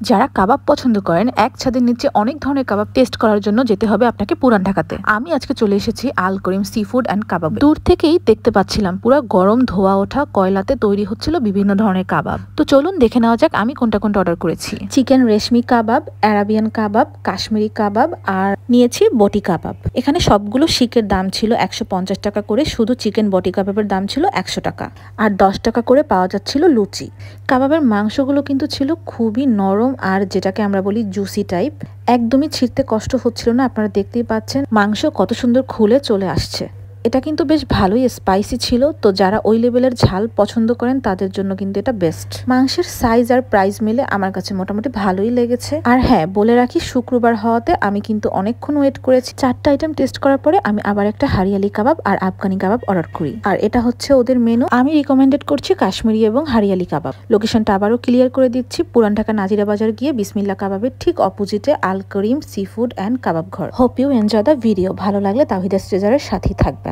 যারা কাবাব পছন্দ করেন এক ছাদের নিচে অনেক ধরনের কাবাব টেস্ট করার জন্য যেতে হবে আপনাকে পুরান ঢাকাতে। আমি আজকে চলে এসেছি আল করিম সি ফুড অ্যান্ড কাবাব। দূর থেকেই দেখতে পাচ্ছিলাম পুরো গরম ধোয়া ওঠা কয়লাতে তৈরি হচ্ছিল বিভিন্ন ধরনের কাবাব। তো চলুন দেখে নেওয়া যাক আমি কোনটা কোনটা অর্ডার করেছি। চিকেন রেশমি কাবাব, অ্যারাবিয়ান কাবাব, কাশ্মীরি কাবাব আর নিয়েছি বটি কাবাব। এখানে সবগুলো শিকের দাম ছিল 150 টাকা করে, শুধু চিকেন বটি কাবাবের দাম ছিল 100 টাকা আর 10 টাকা করে পাওয়া যাচ্ছিল লুচি। কাবাবের মাংসগুলো কিন্তু ছিল খুবই নরম আর যেটাকে আমরা বলি জুসি টাইপ, একদমই ছিঁড়তে কষ্ট হচ্ছিল না। আপনারা দেখতেই পাচ্ছেন মাংস কত সুন্দর খুলে চলে আসছে। এটা কিন্তু বেশ ভালোই স্পাইসি ছিল, তো যারা ওই লেভেলের ঝাল পছন্দ করেন তাদের জন্য কিন্তু এটা বেস্ট। মাংসের সাইজ আর প্রাইস মিলে আমার কাছে মোটামুটি ভালোই লেগেছে। আর হ্যাঁ, বলে রাখি শুক্রবার হওয়াতে আমি কিন্তু অনেকক্ষণ ওয়েট করেছি। 4টা আইটেম টেস্ট করার পরে আমি আবার একটা হারিয়ালি কাবাব আর আফগানি কাবাব অর্ডার করি, আর এটা হচ্ছে ওদের মেনু। আমি রিকমেন্ডেড করছি কাশ্মীরি এবং হারিয়ালি কাবাব। লোকেশনটা আবারও ক্লিয়ার করে দিচ্ছি, পুরান ঢাকা নাজিরা বাজার গিয়ে বিসমিল্লা কাবাবের ঠিক অপোজিটে Al Karim sea food and kabab Ghar. Hope you enjoy the video. ভালো লাগলে তাওহিদা ট্রেজারের সাথেই থাকবেন।